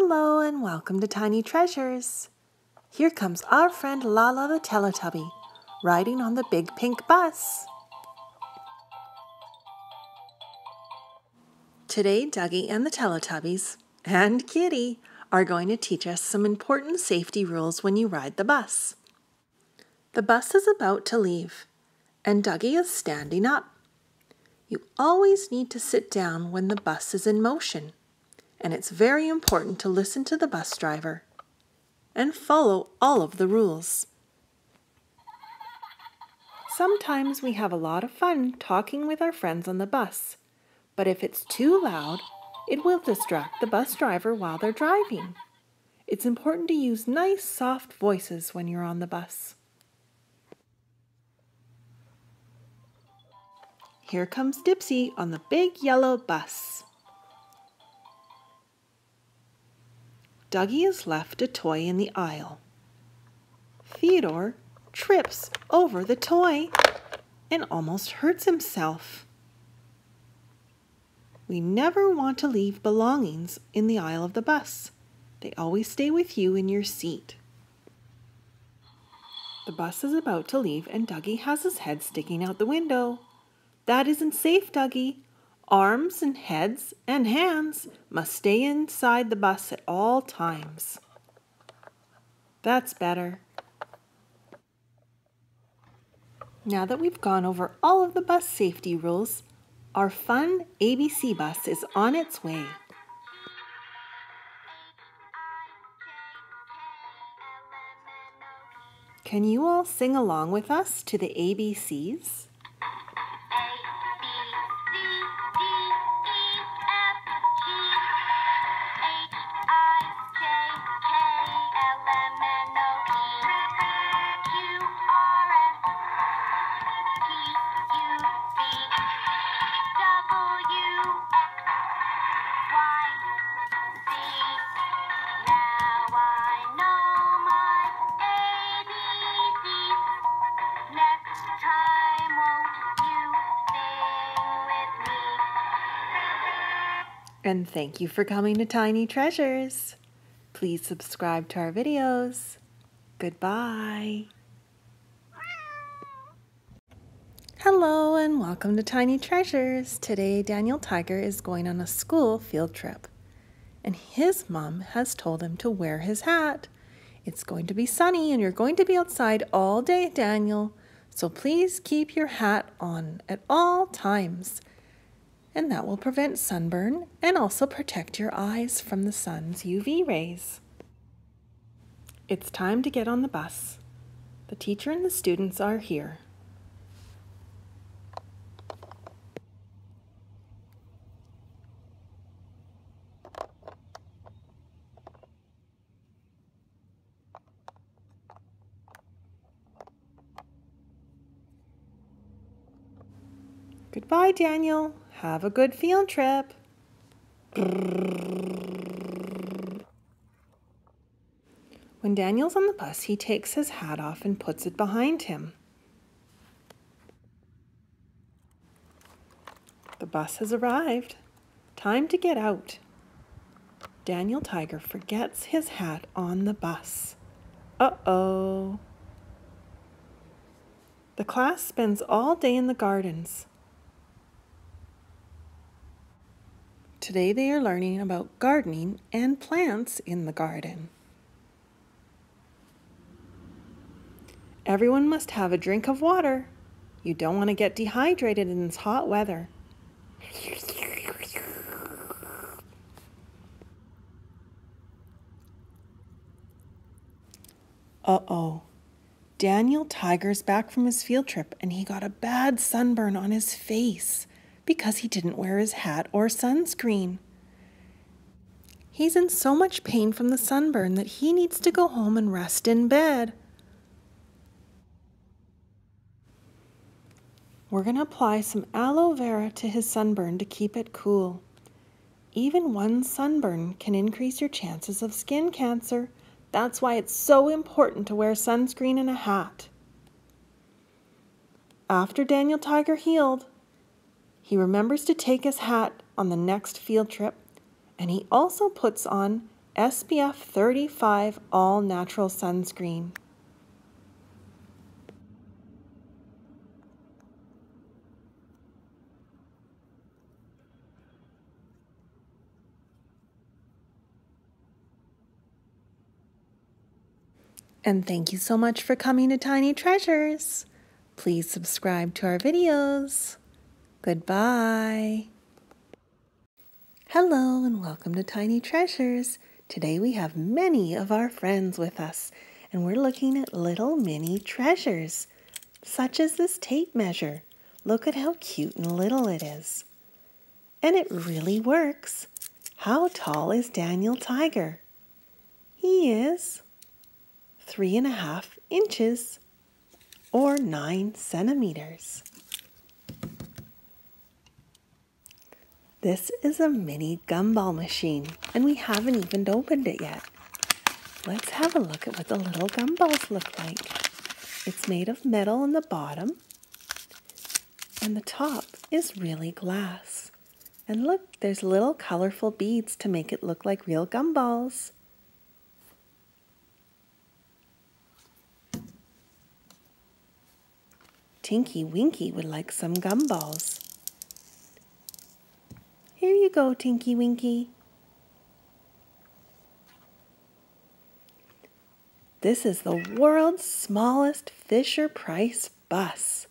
Hello and welcome to Tiny Treasures. Here comes our friend Lala the Teletubby, riding on the big pink bus. Today, Dougie and the Teletubbies, and Kitty, are going to teach us some important safety rules when you ride the bus. The bus is about to leave, and Dougie is standing up. You always need to sit down when the bus is in motion, and it's very important to listen to the bus driver and follow all of the rules. Sometimes we have a lot of fun talking with our friends on the bus, but if it's too loud, it will distract the bus driver while they're driving. It's important to use nice, soft voices when you're on the bus. Here comes Dipsy on the big yellow bus. Dougie has left a toy in the aisle. Theodore trips over the toy and almost hurts himself. We never want to leave belongings in the aisle of the bus. They always stay with you in your seat. The bus is about to leave and Dougie has his head sticking out the window. That isn't safe, Dougie. Arms and heads and hands must stay inside the bus at all times. That's better. Now that we've gone over all of the bus safety rules, our fun ABC bus is on its way. Can you all sing along with us to the ABCs? And thank you for coming to Tiny Treasures. Please subscribe to our videos. Goodbye. Hello and welcome to Tiny Treasures. Today Daniel Tiger is going on a school field trip. And his mom has told him to wear his hat. It's going to be sunny and you're going to be outside all day, Daniel. So please keep your hat on at all times. And that will prevent sunburn and also protect your eyes from the sun's UV rays. It's time to get on the bus. The teacher and the students are here. Goodbye, Daniel. Have a good field trip. When Daniel's on the bus, he takes his hat off and puts it behind him. The bus has arrived. Time to get out. Daniel Tiger forgets his hat on the bus. Uh-oh. The class spends all day in the gardens. Today they are learning about gardening and plants in the garden. Everyone must have a drink of water. You don't want to get dehydrated in this hot weather. Uh-oh. Daniel Tiger's back from his field trip and he got a bad sunburn on his face because he didn't wear his hat or sunscreen. He's in so much pain from the sunburn that he needs to go home and rest in bed. We're going to apply some aloe vera to his sunburn to keep it cool. Even one sunburn can increase your chances of skin cancer. That's why it's so important to wear sunscreen and a hat. After Daniel Tiger healed, he remembers to take his hat on the next field trip, and he also puts on SPF 35 all natural sunscreen. And thank you so much for coming to Tiny Treasures. Please subscribe to our videos. Goodbye. Hello and welcome to Tiny Treasures. Today we have many of our friends with us and we're looking at little mini treasures, such as this tape measure. Look at how cute and little it is. And it really works. How tall is Daniel Tiger? He is 3.5 inches or 9 centimeters. This is a mini gumball machine and we haven't even opened it yet. Let's have a look at what the little gumballs look like. It's made of metal on the bottom and the top is really glass. And look, there's little colorful beads to make it look like real gumballs. Tinky Winky would like some gumballs. Here you go, Tinky Winky. This is the world's smallest Fisher-Price bus.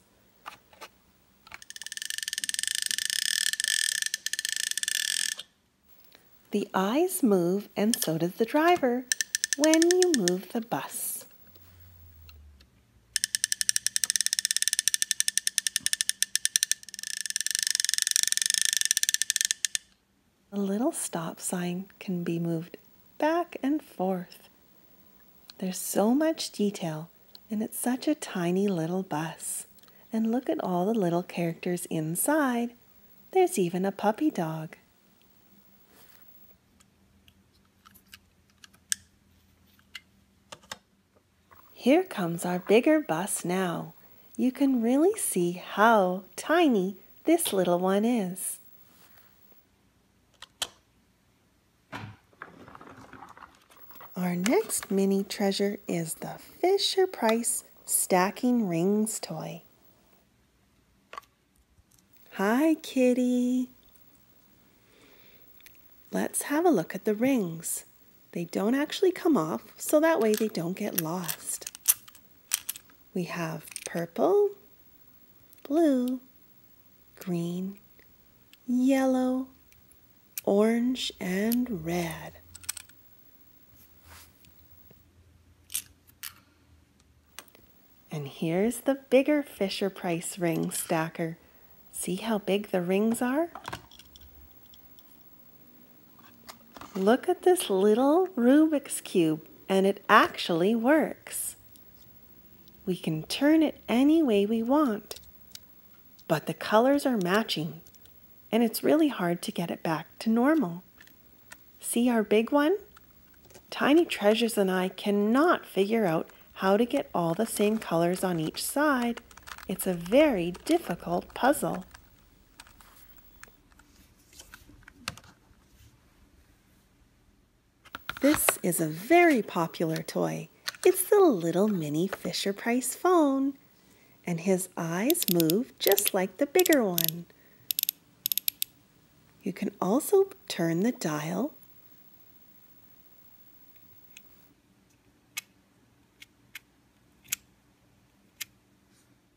The eyes move and so does the driver when you move the bus. The little stop sign can be moved back and forth. There's so much detail and it's such a tiny little bus. And look at all the little characters inside. There's even a puppy dog. Here comes our bigger bus now. You can really see how tiny this little one is. Our next mini treasure is the Fisher-Price Stacking Rings toy. Hi, kitty. Let's have a look at the rings. They don't actually come off, so that way they don't get lost. We have purple, blue, green, yellow, orange, and red. And here's the bigger Fisher-Price ring stacker. See how big the rings are? Look at this little Rubik's Cube, and it actually works. We can turn it any way we want, but the colors are matching, and it's really hard to get it back to normal. See our big one? Tiny Treasures and I cannot figure out how to get all the same colors on each side. It's a very difficult puzzle. This is a very popular toy. It's the little mini Fisher-Price phone, and his eyes move just like the bigger one. You can also turn the dial .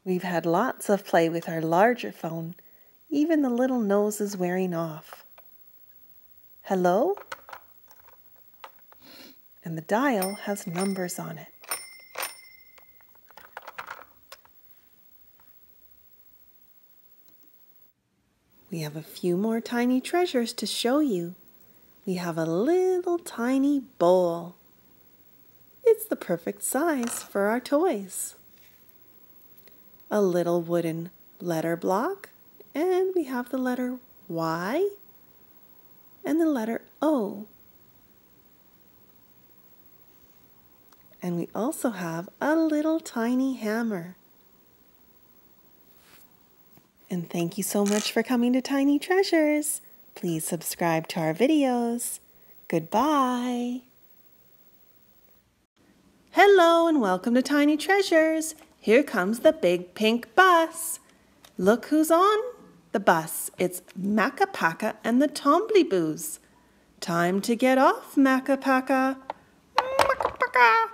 We've had lots of play with our larger phone. Even the little nose is wearing off. Hello? And the dial has numbers on it. We have a few more tiny treasures to show you. We have a little tiny bowl. It's the perfect size for our toys. A little wooden letter block, and we have the letter Y and the letter O. And we also have a little tiny hammer. And thank you so much for coming to Tiny Treasures. Please subscribe to our videos. Goodbye. Hello and welcome to Tiny Treasures. Here comes the big pink bus. Look who's on the bus. It's Makka, Pakka and the Tombliboos. Time to get off, Makka, Pakka. Makka, Pakka.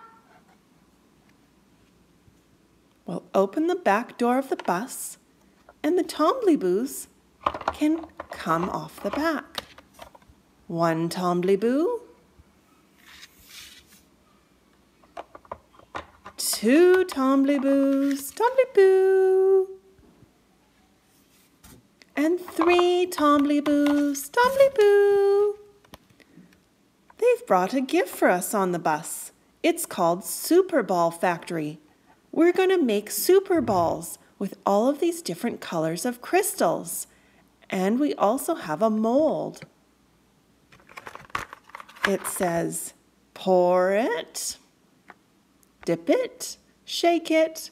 We'll open the back door of the bus and the Tombliboos can come off the back. One Tombliboo. Two Tombliboos, Tombliboo. And three Tombliboos, Tombliboo. They've brought a gift for us on the bus. It's called Super Ball Factory. We're going to make super balls with all of these different colors of crystals. And we also have a mold. It says, pour it, dip it, shake it,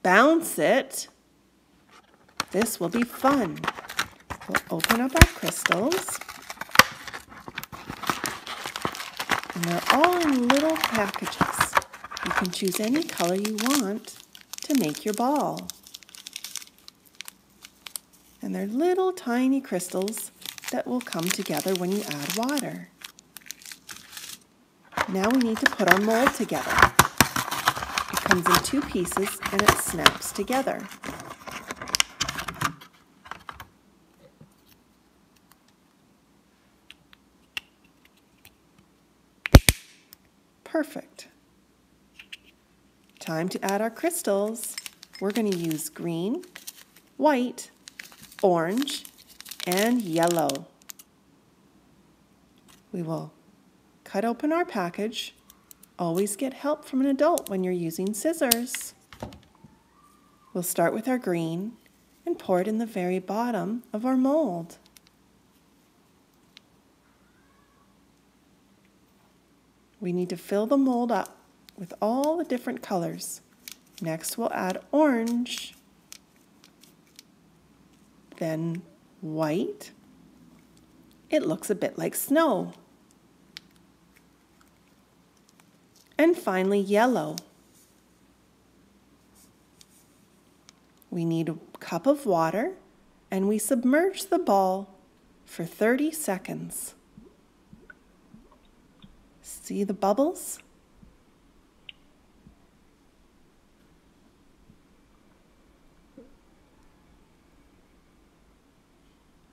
bounce it. This will be fun. We'll open up our crystals. And they're all in little packages. You can choose any color you want to make your ball. And they're little tiny crystals that will come together when you add water. Now we need to put our mold together. It comes in two pieces and it snaps together. Perfect. Time to add our crystals. We're going to use green, white, orange, and yellow. We will cut open our package. Always get help from an adult when you're using scissors. We'll start with our green and pour it in the very bottom of our mold. We need to fill the mold up with all the different colors. Next we'll add orange, then white. It looks a bit like snow. And finally yellow. We need a cup of water and we submerge the ball for 30 seconds. See the bubbles?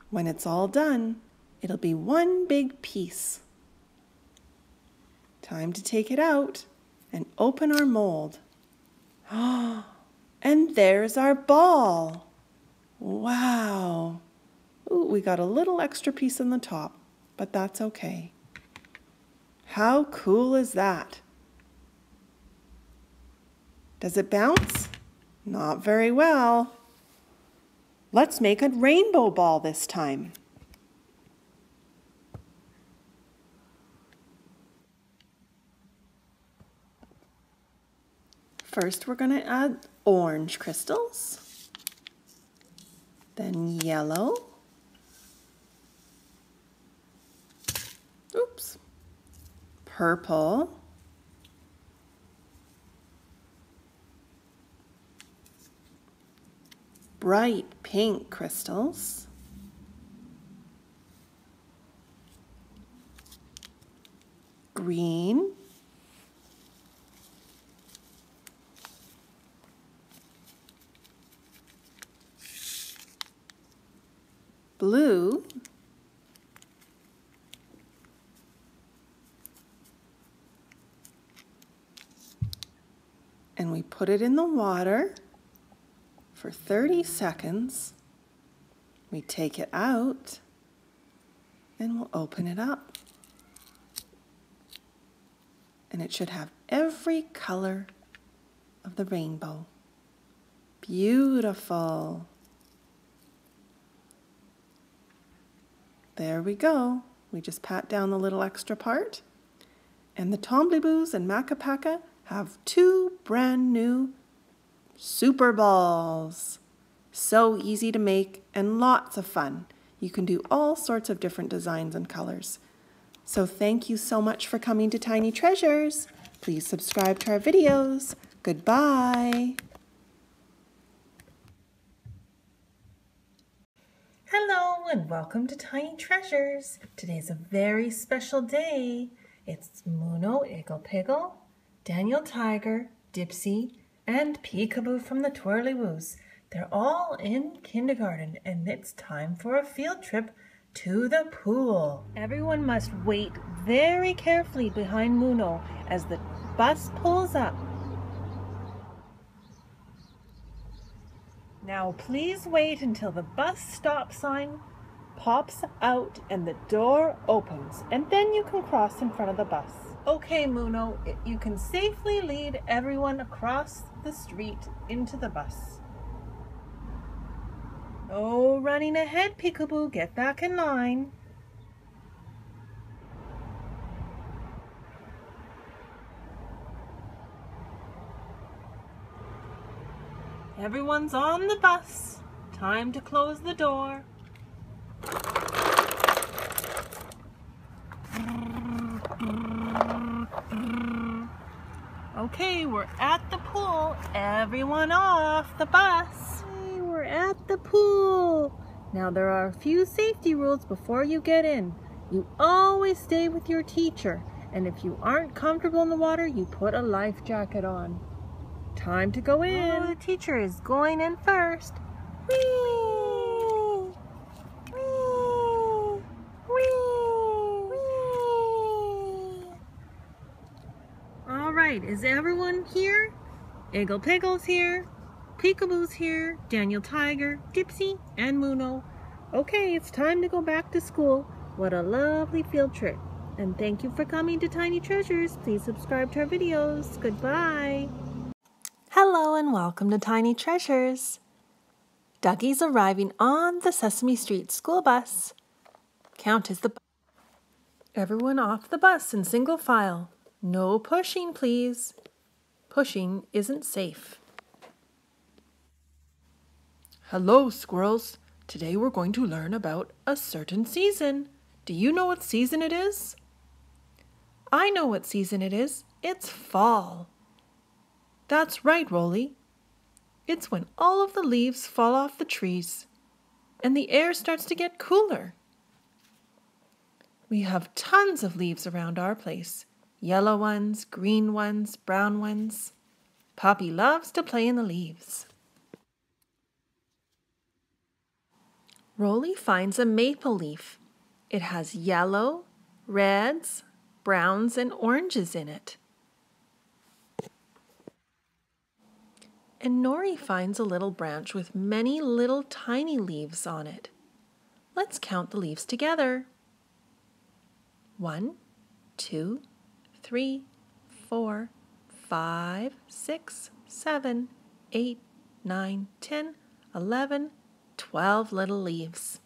When it's all done, it'll be one big piece. Time to take it out and open our mold. And there's our ball. Wow. Ooh, we got a little extra piece in the top, but that's okay. How cool is that? Does it bounce? Not very well. Let's make a rainbow ball this time. First, we're going to add orange crystals, then yellow, oops, purple, bright pink crystals, green, blue, and we put it in the water for 30 seconds. We take it out and we'll open it up. And it should have every color of the rainbow. Beautiful. There we go. We just pat down the little extra part. And the Tombliboos and Makka Pakka have two brand new super balls. So easy to make and lots of fun. You can do all sorts of different designs and colors. So thank you so much for coming to Tiny Treasures. Please subscribe to our videos. Goodbye. Hello and welcome to Tiny Treasures. Today's a very special day. It's Muno, Iggle Piggle, Daniel Tiger, Dipsy, and Peekaboo from the Twirlywoos. They're all in kindergarten and it's time for a field trip to the pool. Everyone must wait very carefully behind Muno as the bus pulls up. Now please wait until the bus stop sign pops out and the door opens, and then you can cross in front of the bus. Okay, Muno, you can safely lead everyone across the street into the bus. Oh, running ahead, Peekaboo, get back in line. Everyone's on the bus. Time to close the door. Okay, we're at the pool. Everyone off the bus. Hey, we're at the pool. Now there are a few safety rules before you get in. You always stay with your teacher, and if you aren't comfortable in the water, you put a life jacket on. Time to go in. Oh, the teacher is going in first. Whee! Whee! Whee! Whee! All right, is everyone here? Iggle Piggle's here, Peekaboo's here, Daniel Tiger, Dipsy, and Muno. Okay, it's time to go back to school. What a lovely field trip. And thank you for coming to Tiny Treasures. Please subscribe to our videos. Goodbye. Hello and welcome to Tiny Treasures. Dougie's arriving on the Sesame Street school bus. Count as the bus. Everyone off the bus in single file. No pushing, please. Pushing isn't safe. Hello, squirrels. Today we're going to learn about a certain season. Do you know what season it is? I know what season it is. It's fall. That's right, Rolly. It's when all of the leaves fall off the trees and the air starts to get cooler. We have tons of leaves around our place. Yellow ones, green ones, brown ones. Poppy loves to play in the leaves. Rolly finds a maple leaf. It has yellow, reds, browns, and oranges in it. And Nori finds a little branch with many little tiny leaves on it. Let's count the leaves together. 1, 2, 3, 4, 5, 6, 7, 8, 9, 10, 11, 12 little leaves.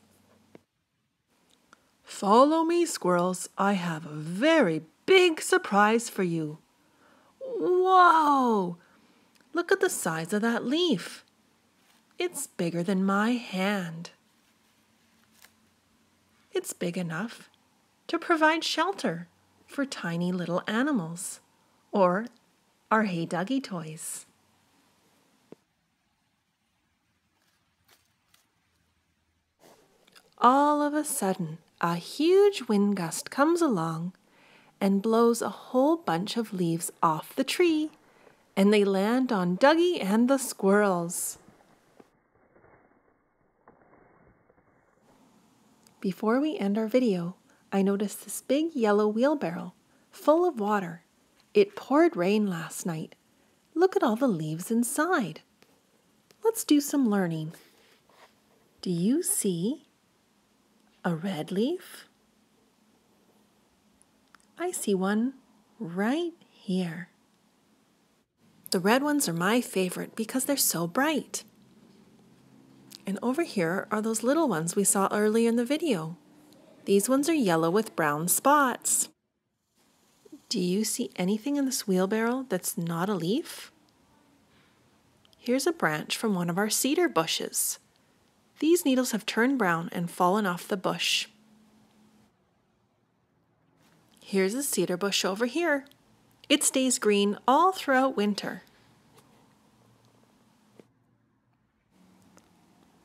Follow me, squirrels. I have a very big surprise for you. Whoa! Look at the size of that leaf. It's bigger than my hand. It's big enough to provide shelter for tiny little animals or our Hey Dougie toys. All of a sudden, a huge wind gust comes along and blows a whole bunch of leaves off the tree. And they land on Dougie and the squirrels. Before we end our video, I noticed this big yellow wheelbarrow full of water. It poured rain last night. Look at all the leaves inside. Let's do some learning. Do you see a red leaf? I see one right here. The red ones are my favorite because they're so bright. And over here are those little ones we saw earlier in the video. These ones are yellow with brown spots. Do you see anything in this wheelbarrow that's not a leaf? Here's a branch from one of our cedar bushes. These needles have turned brown and fallen off the bush. Here's a cedar bush over here. It stays green all throughout winter.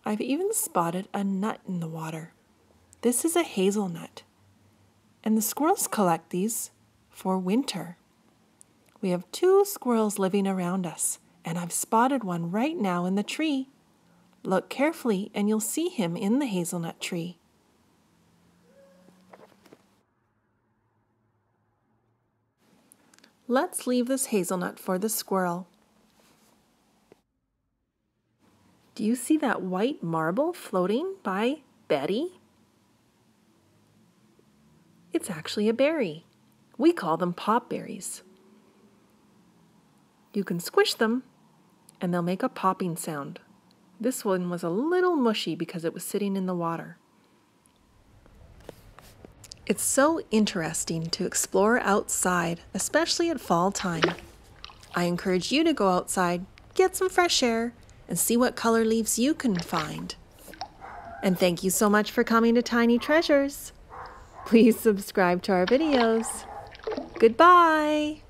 I've even spotted a nut in the water. This is a hazelnut, and the squirrels collect these for winter. We have 2 squirrels living around us, and I've spotted one right now in the tree. Look carefully and you'll see him in the hazelnut tree. Let's leave this hazelnut for the squirrel. Do you see that white marble floating by Betty? It's actually a berry. We call them pop berries. You can squish them and they'll make a popping sound. This one was a little mushy because it was sitting in the water. It's so interesting to explore outside, especially at fall time. I encourage you to go outside, get some fresh air, and see what color leaves you can find. And thank you so much for coming to Tiny Treasures. Please subscribe to our videos. Goodbye.